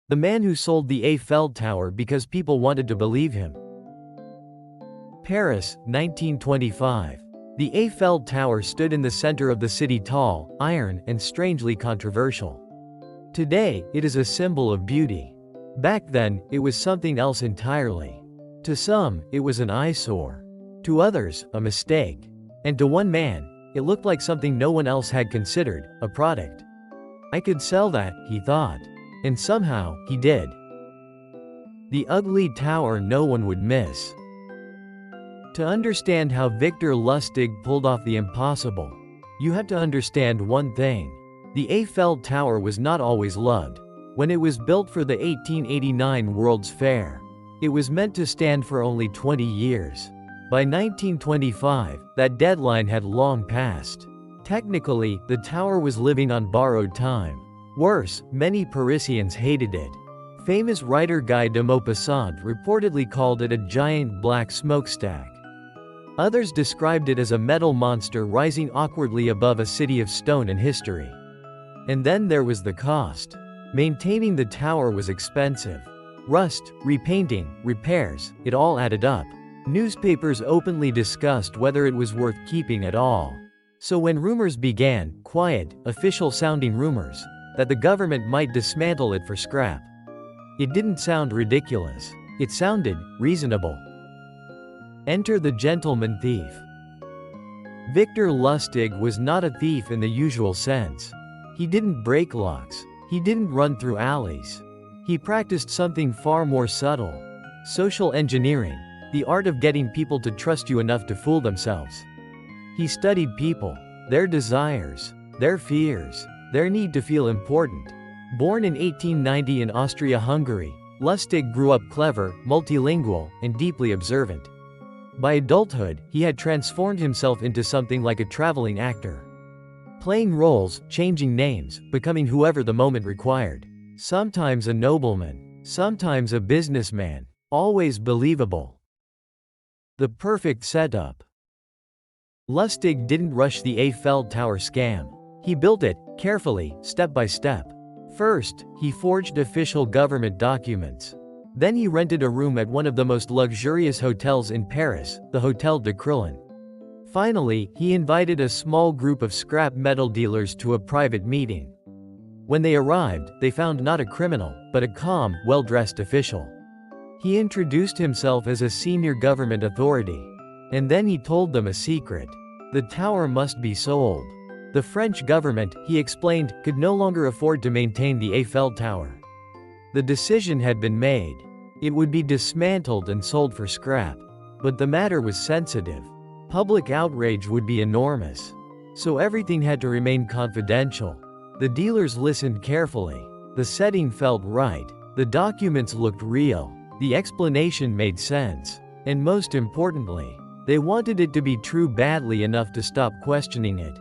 The man who sold the Eiffel Tower because people wanted to believe him. Paris, 1925. The Eiffel Tower stood in the center of the city, tall, iron, and strangely controversial. Today, it is a symbol of beauty. Back then, it was something else entirely. To some, it was an eyesore. To others, a mistake. And to one man, it looked like something no one else had considered, a product. I could sell that, he thought. And somehow, he did. The ugly tower no one would miss. To understand how Victor Lustig pulled off the impossible, you have to understand one thing. The Eiffel Tower was not always loved. When it was built for the 1889 World's Fair, it was meant to stand for only 20 years. By 1925, that deadline had long passed. Technically, the tower was living on borrowed time. Worse, many Parisians hated it. Famous writer Guy de Maupassant reportedly called it a giant black smokestack. Others described it as a metal monster rising awkwardly above a city of stone and history. And then there was the cost. Maintaining the tower was expensive. Rust, repainting, repairs, it all added up. Newspapers openly discussed whether it was worth keeping at all. So when rumors began, quiet, official-sounding rumors, that the government might dismantle it for scrap, it didn't sound ridiculous. It sounded reasonable. Enter the gentleman thief. Victor Lustig was not a thief in the usual sense. He didn't break locks. He didn't run through alleys. He practiced something far more subtle. Social engineering, the art of getting people to trust you enough to fool themselves. He studied people, their desires, their fears, their need to feel important. Born in 1890 in Austria-Hungary, Lustig grew up clever, multilingual, and deeply observant. By adulthood, he had transformed himself into something like a traveling actor. Playing roles, changing names, becoming whoever the moment required. Sometimes a nobleman, sometimes a businessman, always believable. The perfect setup. Lustig didn't rush the Eiffel Tower scam. He built it, carefully, step by step. First, he forged official government documents. Then he rented a room at one of the most luxurious hotels in Paris, the Hôtel de Crillon. Finally, he invited a small group of scrap metal dealers to a private meeting. When they arrived, they found not a criminal, but a calm, well-dressed official. He introduced himself as a senior government authority. And then he told them a secret. The tower must be sold. The French government, he explained, could no longer afford to maintain the Eiffel Tower. The decision had been made. It would be dismantled and sold for scrap. But the matter was sensitive. Public outrage would be enormous. So everything had to remain confidential. The dealers listened carefully. The setting felt right. The documents looked real. The explanation made sense. And most importantly, they wanted it to be true badly enough to stop questioning it.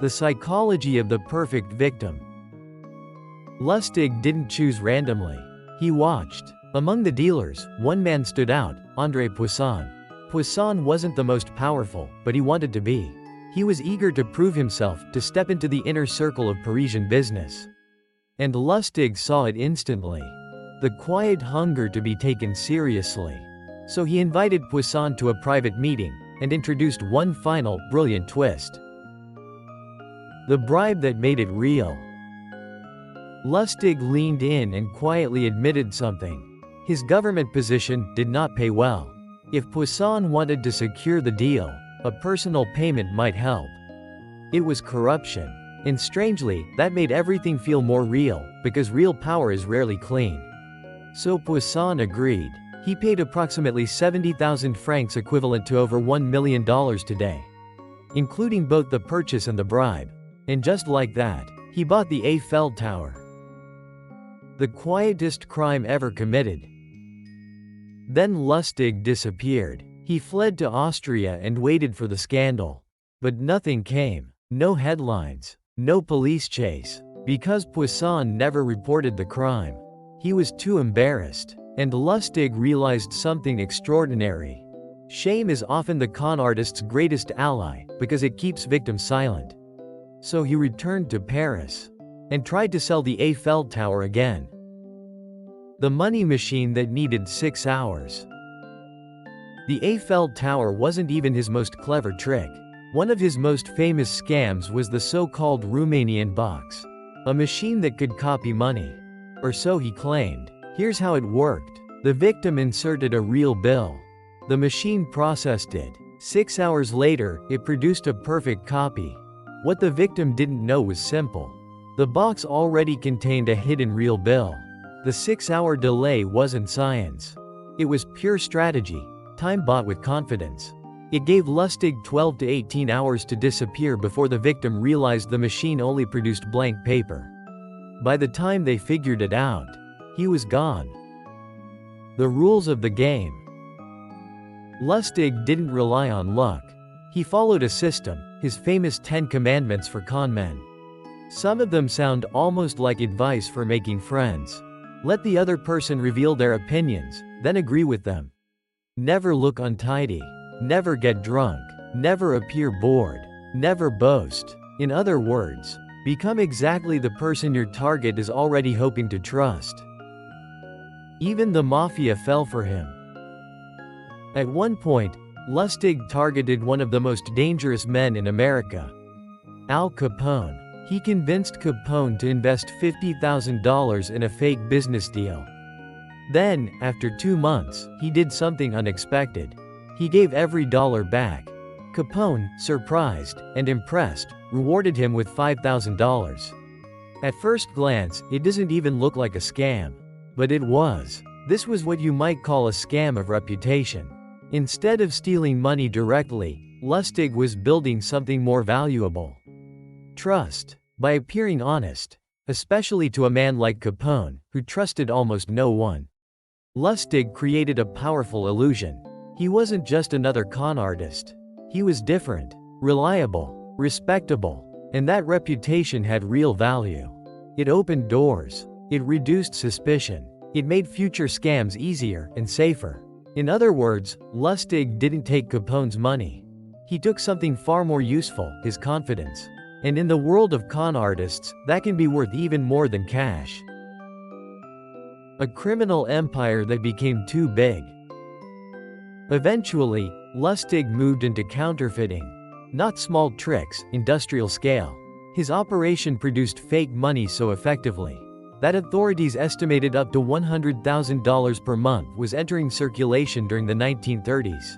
The psychology of the perfect victim. Lustig didn't choose randomly. He watched. Among the dealers, one man stood out, André Poisson. Poisson wasn't the most powerful, but he wanted to be. He was eager to prove himself, to step into the inner circle of Parisian business. And Lustig saw it instantly. The quiet hunger to be taken seriously. So he invited Poisson to a private meeting, and introduced one final, brilliant twist. The bribe that made it real. Lustig leaned in and quietly admitted something. His government position did not pay well. If Poisson wanted to secure the deal, a personal payment might help. It was corruption. And strangely, that made everything feel more real, because real power is rarely clean. So Poisson agreed. He paid approximately 70,000 francs, equivalent to over $1 million today, including both the purchase and the bribe. And just like that, he bought the Eiffel Tower. The quietest crime ever committed. Then Lustig disappeared. He fled to Austria and waited for the scandal. But nothing came. No headlines. No police chase. Because Poisson never reported the crime. He was too embarrassed. And Lustig realized something extraordinary. Shame is often the con artist's greatest ally, because it keeps victims silent. So he returned to Paris. and tried to sell the Eiffel Tower again. The money machine that needed 6 hours. The Eiffel Tower wasn't even his most clever trick. One of his most famous scams was the so-called Romanian box, a machine that could copy money. Or so he claimed. Here's how it worked. The victim inserted a real bill. The machine processed it. 6 hours later, it produced a perfect copy. What the victim didn't know was simple. The box already contained a hidden real bill. The 6-hour delay wasn't science. It was pure strategy, time bought with confidence. It gave Lustig 12 to 18 hours to disappear before the victim realized the machine only produced blank paper. By the time they figured it out, he was gone. The rules of the game. Lustig didn't rely on luck. He followed a system, his famous 10 commandments for con men. Some of them sound almost like advice for making friends. Let the other person reveal their opinions, then agree with them. Never look untidy. Never get drunk. Never appear bored. Never boast. In other words, become exactly the person your target is already hoping to trust. Even the mafia fell for him. At one point, Lustig targeted one of the most dangerous men in America, Al Capone. He convinced Capone to invest $50,000 in a fake business deal. Then, after 2 months, he did something unexpected. He gave every dollar back. Capone, surprised and impressed, rewarded him with $5,000. At first glance, it doesn't even look like a scam. But it was. This was what you might call a scam of reputation. Instead of stealing money directly, Lustig was building something more valuable. Trust. By appearing honest, especially to a man like Capone, who trusted almost no one. Lustig created a powerful illusion. He wasn't just another con artist. He was different, reliable, respectable, and that reputation had real value. It opened doors. It reduced suspicion. It made future scams easier and safer. In other words, Lustig didn't take Capone's money. He took something far more useful, his confidence. And in the world of con artists, that can be worth even more than cash. A criminal empire that became too big. Eventually, Lustig moved into counterfeiting. Not small tricks, industrial scale. His operation produced fake money so effectively that authorities estimated up to $100,000 per month was entering circulation during the 1930s.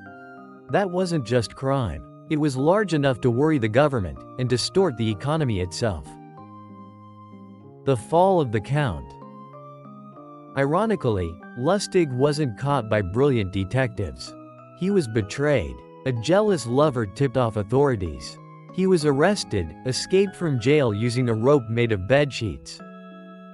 That wasn't just crime. It was large enough to worry the government and distort the economy itself. The fall of the Count. Ironically, Lustig wasn't caught by brilliant detectives. He was betrayed. A jealous lover tipped off authorities. He was arrested, escaped from jail using a rope made of bedsheets,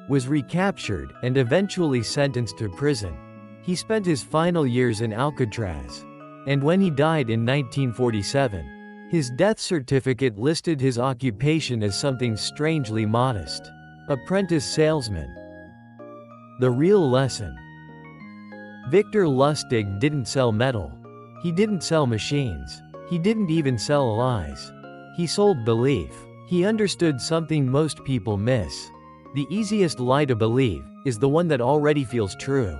was recaptured, and eventually sentenced to prison. He spent his final years in Alcatraz. And when he died in 1947, his death certificate listed his occupation as something strangely modest. Apprentice salesman. The real lesson. Victor Lustig didn't sell metal. He didn't sell machines. He didn't even sell lies. He sold belief. He understood something most people miss. The easiest lie to believe is the one that already feels true.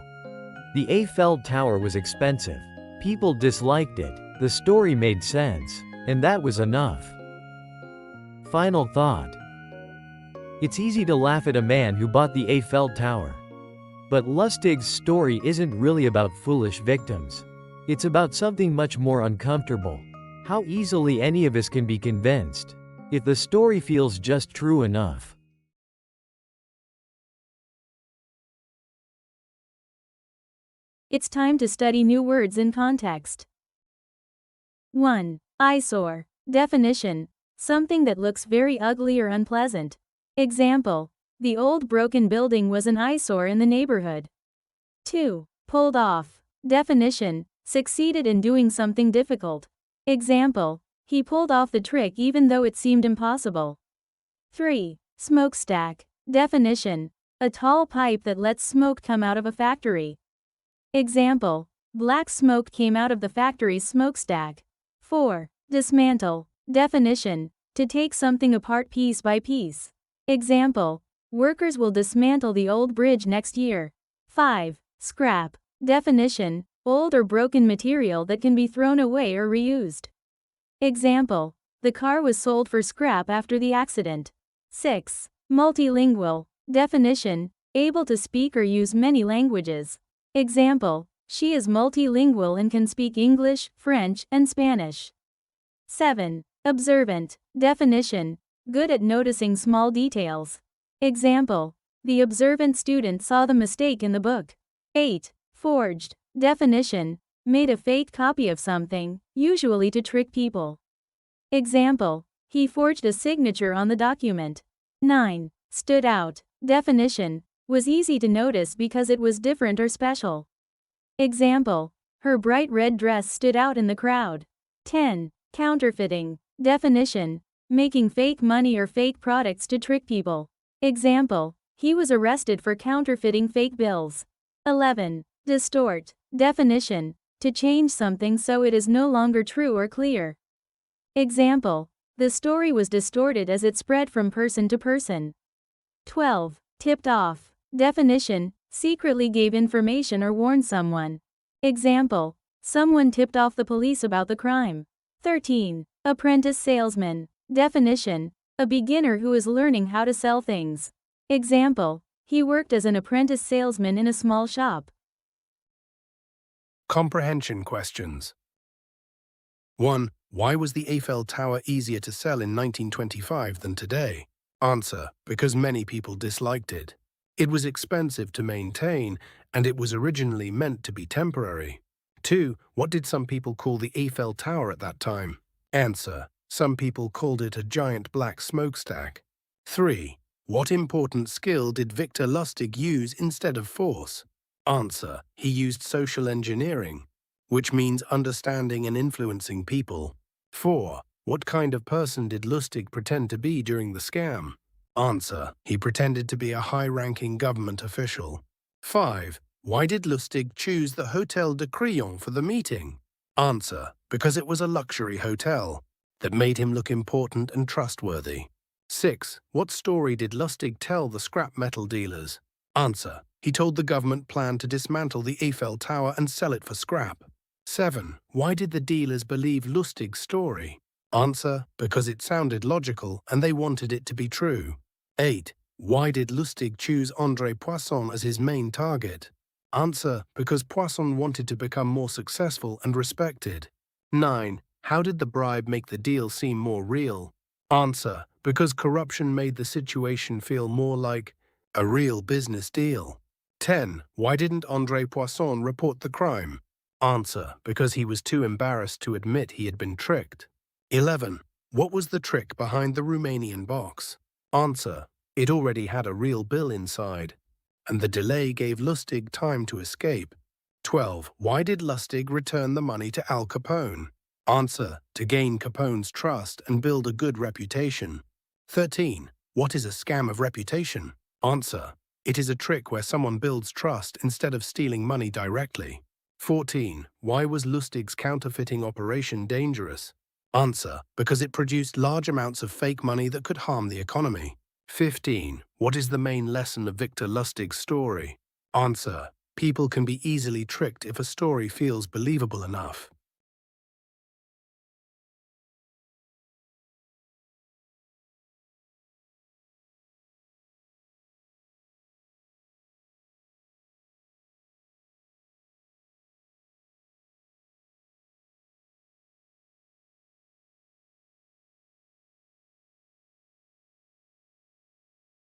The Eiffel Tower was expensive. People disliked it. The story made sense. And that was enough. Final thought. It's easy to laugh at a man who bought the Eiffel Tower. But Lustig's story isn't really about foolish victims. It's about something much more uncomfortable. How easily any of us can be convinced, if the story feels just true enough. It's time to study new words in context. 1. Eyesore. Definition: something that looks very ugly or unpleasant. Example: the old broken building was an eyesore in the neighborhood. 2. Pulled off. Definition: succeeded in doing something difficult. Example: he pulled off the trick even though it seemed impossible. 3. Smokestack. Definition: a tall pipe that lets smoke come out of a factory. Example: black smoke came out of the factory's smokestack. 4. Dismantle. Definition: to take something apart piece by piece. Example: Workers will dismantle the old bridge next year. 5. Scrap. Definition: old or broken material that can be thrown away or reused. Example: the car was sold for scrap after the accident. 6. Multilingual. Definition: able to speak or use many languages. Example: she is multilingual and can speak English, French, and Spanish. 7. Observant. Definition: good at noticing small details. Example: the observant student saw the mistake in the book. 8. Forged. Definition: made a fake copy of something, usually to trick people. Example: he forged a signature on the document. 9. Stood out. Definition: was easy to notice because it was different or special. Example: her bright red dress stood out in the crowd. 10. Counterfeiting. Definition: making fake money or fake products to trick people. Example: he was arrested for counterfeiting fake bills. 11. Distort. Definition: to change something so it is no longer true or clear. Example: the story was distorted as it spread from person to person. 12. Tipped off. Definition: secretly gave information or warned someone. Example: someone tipped off the police about the crime. 13. Apprentice salesman. Definition: a beginner who is learning how to sell things. Example: he worked as an apprentice salesman in a small shop. Comprehension questions. 1. Why was the Eiffel Tower easier to sell in 1925 than today? Answer: because many people disliked it. It was expensive to maintain, and it was originally meant to be temporary. 2. What did some people call the Eiffel Tower at that time? Answer: some people called it a giant black smokestack. 3. What important skill did Victor Lustig use instead of force? Answer: he used social engineering, which means understanding and influencing people. 4. What kind of person did Lustig pretend to be during the scam? Answer: he pretended to be a high-ranking government official. 5. Why did Lustig choose the Hotel de Crillon for the meeting? Answer: because it was a luxury hotel that made him look important and trustworthy. 6. What story did Lustig tell the scrap metal dealers? Answer: he told the government plan to dismantle the Eiffel Tower and sell it for scrap. 7. Why did the dealers believe Lustig's story? Answer: because it sounded logical and they wanted it to be true. 8. Why did Lustig choose André Poisson as his main target? Answer: because Poisson wanted to become more successful and respected. 9. How did the bribe make the deal seem more real? Answer: because corruption made the situation feel more like a real business deal. 10. Why didn't André Poisson report the crime? Answer: because he was too embarrassed to admit he had been tricked. 11. What was the trick behind the Romanian box? Answer: it already had a real bill inside, and the delay gave Lustig time to escape. 12. Why did Lustig return the money to Al Capone? Answer: to gain Capone's trust and build a good reputation. 13. What is a scam of reputation? Answer: it is a trick where someone builds trust instead of stealing money directly. 14. Why was Lustig's counterfeiting operation dangerous? Answer: because it produced large amounts of fake money that could harm the economy. 15. What is the main lesson of Victor Lustig's story? Answer: people can be easily tricked if a story feels believable enough.